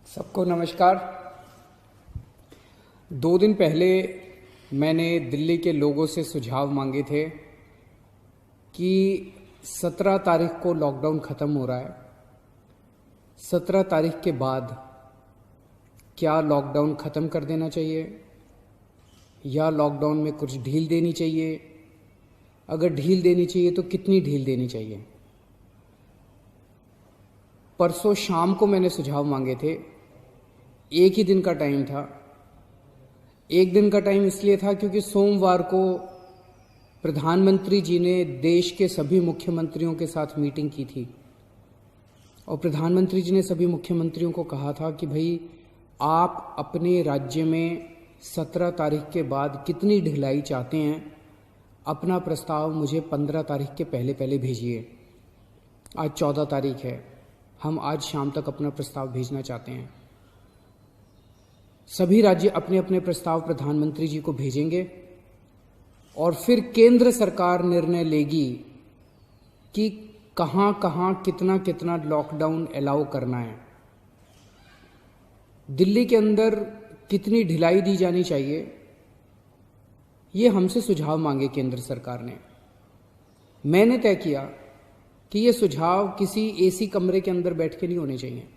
सबको नमस्कार। 2 दिन पहले मैंने दिल्ली के लोगों से सुझाव मांगे थे कि 17 तारीख को लॉकडाउन ख़त्म हो रहा है। 17 तारीख के बाद क्या लॉकडाउन ख़त्म कर देना चाहिए या लॉकडाउन में कुछ ढील देनी चाहिए? अगर ढील देनी चाहिए तो कितनी ढील देनी चाहिए? परसों शाम को मैंने सुझाव मांगे थे। एक ही दिन का टाइम था। एक दिन का टाइम इसलिए था क्योंकि सोमवार को प्रधानमंत्री जी ने देश के सभी मुख्यमंत्रियों के साथ मीटिंग की थी और प्रधानमंत्री जी ने सभी मुख्यमंत्रियों को कहा था कि भाई आप अपने राज्य में 17 तारीख के बाद कितनी ढिलाई चाहते हैं, अपना प्रस्ताव मुझे 15 तारीख के पहले पहले भेजिए। आज 14 तारीख है, हम आज शाम तक अपना प्रस्ताव भेजना चाहते हैं। सभी राज्य अपने अपने प्रस्ताव प्रधानमंत्री जी को भेजेंगे और फिर केंद्र सरकार निर्णय लेगी कि कहां कहां कितना कितना लॉकडाउन अलाउ करना है। दिल्ली के अंदर कितनी ढिलाई दी जानी चाहिए, ये हमसे सुझाव मांगे केंद्र सरकार ने। मैंने तय किया कि ये सुझाव किसी एसी कमरे के अंदर बैठ के नहीं होने चाहिए।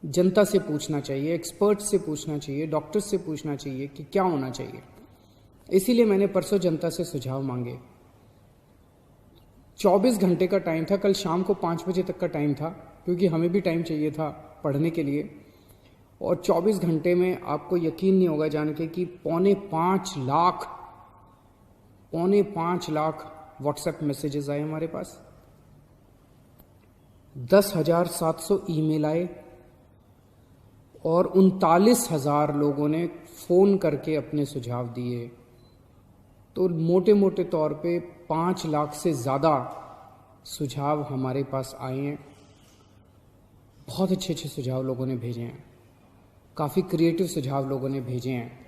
जनता से पूछना चाहिए, एक्सपर्ट से पूछना चाहिए, डॉक्टर से पूछना चाहिए कि क्या होना चाहिए। इसीलिए मैंने परसों जनता से सुझाव मांगे। 24 घंटे का टाइम था, कल शाम को 5 बजे तक का टाइम था क्योंकि हमें भी टाइम चाहिए था पढ़ने के लिए। और 24 घंटे में आपको यकीन नहीं होगा जान के कि 4.5 लाख व्हाट्सएप मैसेजेस आए हमारे पास, 10,700 ईमेल आए और 39,000 लोगों ने फ़ोन करके अपने सुझाव दिए। तो मोटे मोटे तौर पे 5 लाख से ज़्यादा सुझाव हमारे पास आए हैं। बहुत अच्छे अच्छे सुझाव लोगों ने भेजे हैं, काफ़ी क्रिएटिव सुझाव लोगों ने भेजे हैं।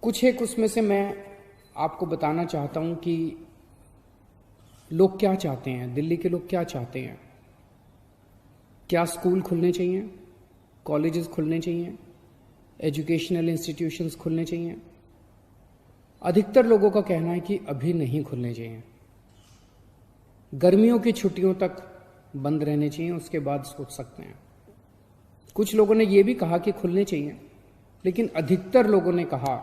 कुछ एक उसमें से मैं आपको बताना चाहता हूं कि लोग क्या चाहते हैं, दिल्ली के लोग क्या चाहते हैं। क्या स्कूल खुलने चाहिए, कॉलेजेस खुलने चाहिए, एजुकेशनल इंस्टीट्यूशंस खुलने चाहिए? अधिकतर लोगों का कहना है कि अभी नहीं खुलने चाहिए, गर्मियों की छुट्टियों तक बंद रहने चाहिए, उसके बाद सोच सकते हैं। कुछ लोगों ने यह भी कहा कि खुलने चाहिए, लेकिन अधिकतर लोगों ने कहा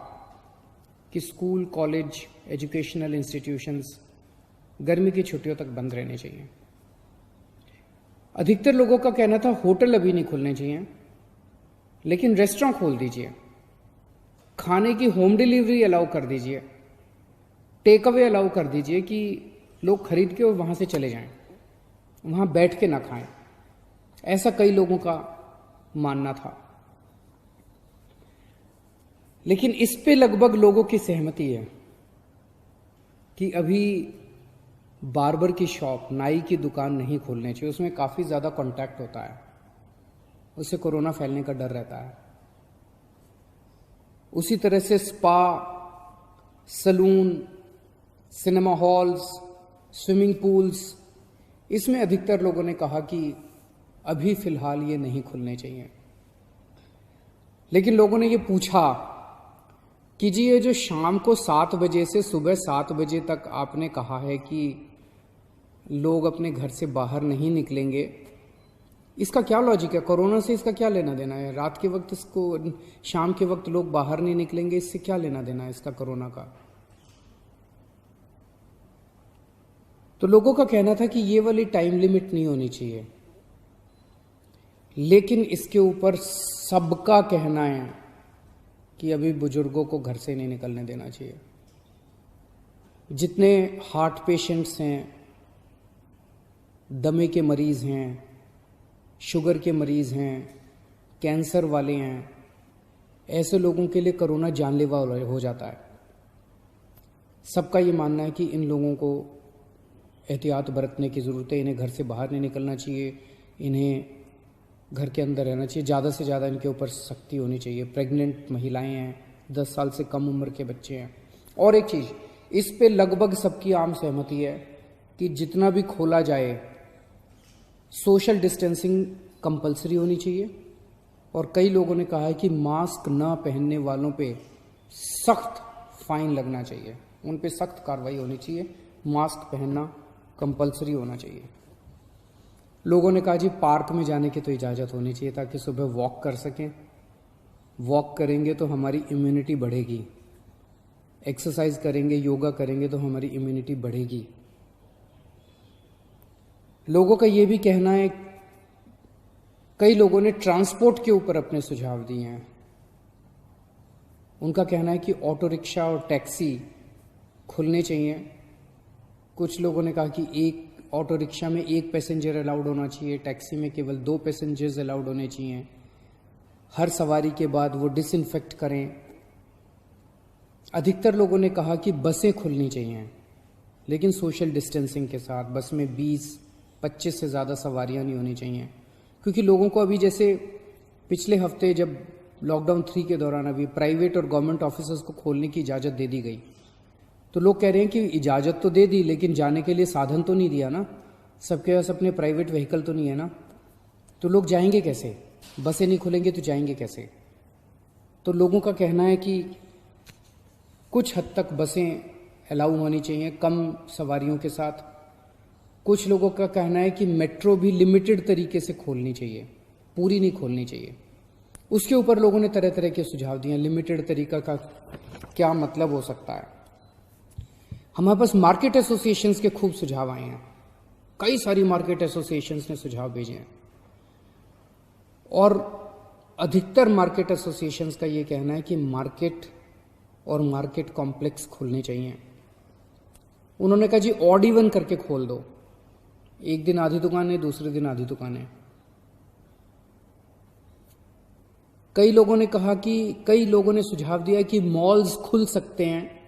कि स्कूल, कॉलेज, एजुकेशनल इंस्टीट्यूशंस गर्मी की छुट्टियों तक बंद रहने चाहिए। अधिकतर लोगों का कहना था होटल अभी नहीं खुलने चाहिए, लेकिन रेस्टोरेंट खोल दीजिए, खाने की होम डिलीवरी अलाउ कर दीजिए, टेक अवे अलाउ कर दीजिए कि लोग खरीद के और वहां से चले जाएं, वहां बैठ के ना खाएं। ऐसा कई लोगों का मानना था। लेकिन इस पे लगभग लोगों की सहमति है कि अभी बार्बर की शॉप, नाई की दुकान नहीं खोलनी चाहिए। उसमें काफ़ी ज़्यादा कांटेक्ट होता है, उससे कोरोना फैलने का डर रहता है। उसी तरह से spa, salon, cinema halls, swimming pools, इसमें अधिकतर लोगों ने कहा कि अभी फ़िलहाल ये नहीं खुलने चाहिए। लेकिन लोगों ने ये पूछा कि जी ये जो शाम को 7 बजे से सुबह 7 बजे तक आपने कहा है कि लोग अपने घर से बाहर नहीं निकलेंगे, इसका क्या लॉजिक है? कोरोना से इसका क्या लेना देना है? रात के वक्त इसको, शाम के वक्त लोग बाहर नहीं निकलेंगे, इससे क्या लेना देना है इसका कोरोना का? तो लोगों का कहना था कि ये वाली टाइम लिमिट नहीं होनी चाहिए। लेकिन इसके ऊपर सबका कहना है कि अभी बुजुर्गों को घर से नहीं निकलने देना चाहिए। जितने हार्ट पेशेंट्स हैं, दमे के मरीज़ हैं, शुगर के मरीज़ हैं, कैंसर वाले हैं, ऐसे लोगों के लिए कोरोना जानलेवा हो जाता है। सबका ये मानना है कि इन लोगों को एहतियात बरतने की ज़रूरत है, इन्हें घर से बाहर नहीं निकलना चाहिए, इन्हें घर के अंदर रहना चाहिए, ज़्यादा से ज़्यादा इनके ऊपर सख्ती होनी चाहिए। प्रेग्नेंट महिलाएं हैं, 10 साल से कम उम्र के बच्चे हैं। और एक चीज़, इस पे लगभग सबकी आम सहमति है कि जितना भी खोला जाए सोशल डिस्टेंसिंग कंपलसरी होनी चाहिए, और कई लोगों ने कहा है कि मास्क न पहनने वालों पे सख्त फाइन लगना चाहिए, उन पे सख्त कार्रवाई होनी चाहिए, मास्क पहनना कंपलसरी होना चाहिए। लोगों ने कहा जी पार्क में जाने की तो इजाज़त होनी चाहिए ताकि सुबह वॉक कर सकें, वॉक करेंगे तो हमारी इम्यूनिटी बढ़ेगी, एक्सरसाइज करेंगे, योगा करेंगे तो हमारी इम्यूनिटी बढ़ेगी। लोगों का ये भी कहना है, कई लोगों ने ट्रांसपोर्ट के ऊपर अपने सुझाव दिए हैं। उनका कहना है कि ऑटो रिक्शा और टैक्सी खुलने चाहिए। कुछ लोगों ने कहा कि एक ऑटो रिक्शा में 1 पैसेंजर अलाउड होना चाहिए, टैक्सी में केवल 2 पैसेंजर्स अलाउड होने चाहिए, हर सवारी के बाद वो डिसइंफेक्ट करें। अधिकतर लोगों ने कहा कि बसें खुलनी चाहिए, लेकिन सोशल डिस्टेंसिंग के साथ। बस में 20-25 से ज़्यादा सवारियां नहीं होनी चाहिए, क्योंकि लोगों को अभी जैसे पिछले हफ्ते जब लॉकडाउन 3 के दौरान अभी प्राइवेट और गवर्नमेंट ऑफिसर्स को खोलने की इजाज़त दे दी गई, तो लोग कह रहे हैं कि इजाज़त तो दे दी लेकिन जाने के लिए साधन तो नहीं दिया ना, सबके पास अपने प्राइवेट व्हीकल तो नहीं है ना, तो लोग जाएंगे कैसे? बसें नहीं खुलेंगे तो जाएंगे कैसे? तो लोगों का कहना है कि कुछ हद तक बसें अलाउ होनी चाहिए कम सवारियों के साथ। कुछ लोगों का कहना है कि मेट्रो भी लिमिटेड तरीके से खोलनी चाहिए, पूरी नहीं खोलनी चाहिए। उसके ऊपर लोगों ने तरह तरह के सुझाव दिए। लिमिटेड तरीका का क्या मतलब हो सकता है? हमारे पास मार्केट एसोसिएशंस के खूब सुझाव आए हैं, कई सारी मार्केट एसोसिएशंस ने सुझाव भेजे हैं, और अधिकतर मार्केट एसोसिएशंस का ये कहना है कि मार्केट और मार्केट कॉम्प्लेक्स खुलने चाहिए। उन्होंने कहा जी ऑड इवन करके खोल दो, एक दिन आधी दुकानें, दूसरे दिन आधी दुकानें। कई लोगों ने कहा कि कई लोगों ने सुझाव दिया कि मॉल्स खुल सकते हैं,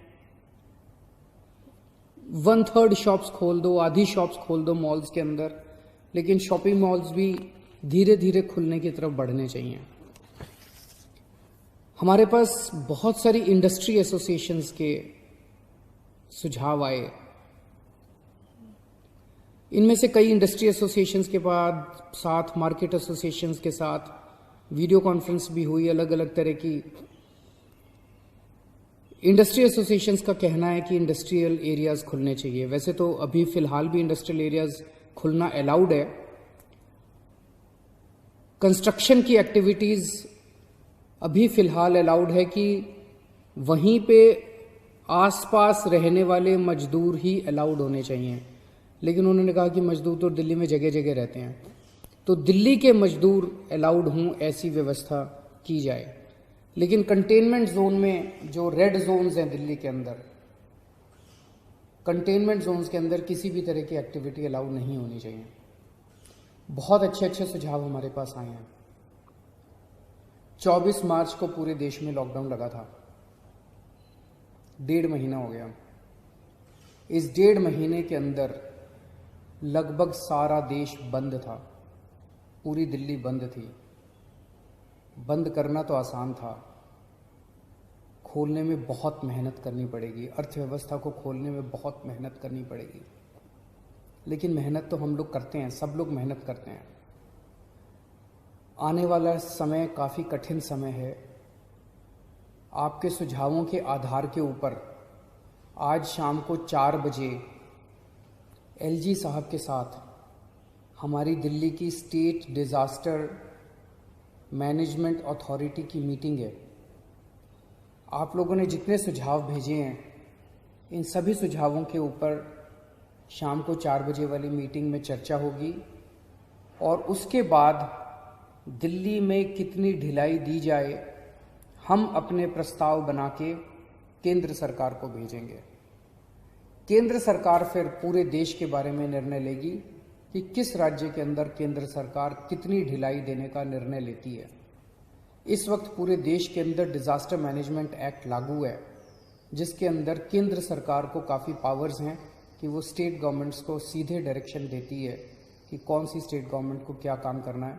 1/3 शॉप्स खोल दो, आधी शॉप्स खोल दो मॉल्स के अंदर, लेकिन शॉपिंग मॉल्स भी धीरे धीरे खुलने की तरफ बढ़ने चाहिए। हमारे पास बहुत सारी इंडस्ट्री एसोसिएशंस के सुझाव आए। इनमें से कई इंडस्ट्री एसोसिएशंस के बाद साथ मार्केट एसोसिएशंस के साथ वीडियो कॉन्फ्रेंस भी हुई, अलग अलग तरह की। इंडस्ट्री एसोसिएशंस का कहना है कि इंडस्ट्रियल एरियाज खुलने चाहिए। वैसे तो अभी फिलहाल भी इंडस्ट्रियल एरियाज खुलना अलाउड है। कंस्ट्रक्शन की एक्टिविटीज अभी फिलहाल अलाउड है कि वहीं पे आसपास रहने वाले मजदूर ही अलाउड होने चाहिए, लेकिन उन्होंने कहा कि मजदूर तो दिल्ली में जगह जगह रहते हैं, तो दिल्ली के मजदूर अलाउड हों ऐसी व्यवस्था की जाए। लेकिन कंटेनमेंट जोन में जो रेड जोन्स हैं दिल्ली के अंदर, कंटेनमेंट जोन्स के अंदर किसी भी तरह की एक्टिविटी अलाउ नहीं होनी चाहिए। बहुत अच्छे अच्छे सुझाव हमारे पास आए हैं। 24 मार्च को पूरे देश में लॉकडाउन लगा था, 1.5 महीना हो गया। इस 1.5 महीने के अंदर लगभग सारा देश बंद था, पूरी दिल्ली बंद थी। बंद करना तो आसान था, खोलने में बहुत मेहनत करनी पड़ेगी, अर्थव्यवस्था को खोलने में बहुत मेहनत करनी पड़ेगी। लेकिन मेहनत तो हम लोग करते हैं, सब लोग मेहनत करते हैं। आने वाला समय काफ़ी कठिन समय है। आपके सुझावों के आधार के ऊपर आज शाम को 4 बजे एलजी साहब के साथ हमारी दिल्ली की स्टेट डिज़ास्टर मैनेजमेंट अथॉरिटी की मीटिंग है। आप लोगों ने जितने सुझाव भेजे हैं, इन सभी सुझावों के ऊपर शाम को 4 बजे वाली मीटिंग में चर्चा होगी, और उसके बाद दिल्ली में कितनी ढिलाई दी जाए, हम अपने प्रस्ताव बना के केंद्र सरकार को भेजेंगे। केंद्र सरकार फिर पूरे देश के बारे में निर्णय लेगी कि किस राज्य के अंदर केंद्र सरकार कितनी ढिलाई देने का निर्णय लेती है। इस वक्त पूरे देश के अंदर डिज़ास्टर मैनेजमेंट एक्ट लागू है, जिसके अंदर केंद्र सरकार को काफ़ी पावर्स हैं कि वो स्टेट गवर्नमेंट्स को सीधे डायरेक्शन देती है कि कौन सी स्टेट गवर्नमेंट को क्या काम करना है।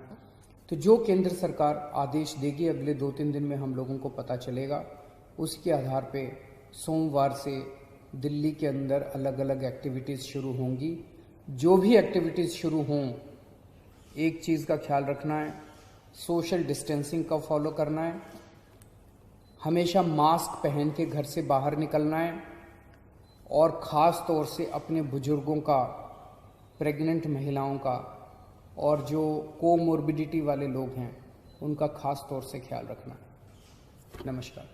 तो जो केंद्र सरकार आदेश देगी अगले 2-3 दिन में हम लोगों को पता चलेगा। उसके आधार पे सोमवार से दिल्ली के अंदर अलग अलग एक्टिविटीज़ शुरू होंगी। जो भी एक्टिविटीज़ शुरू हों एक चीज़ का ख्याल रखना है, सोशल डिस्टेंसिंग का फॉलो करना है, हमेशा मास्क पहन के घर से बाहर निकलना है और ख़ास तौर से अपने बुजुर्गों का, प्रेग्नेंट महिलाओं का और जो कोमोर्बिडिटी वाले लोग हैं उनका ख़ास तौर से ख्याल रखना है। नमस्कार।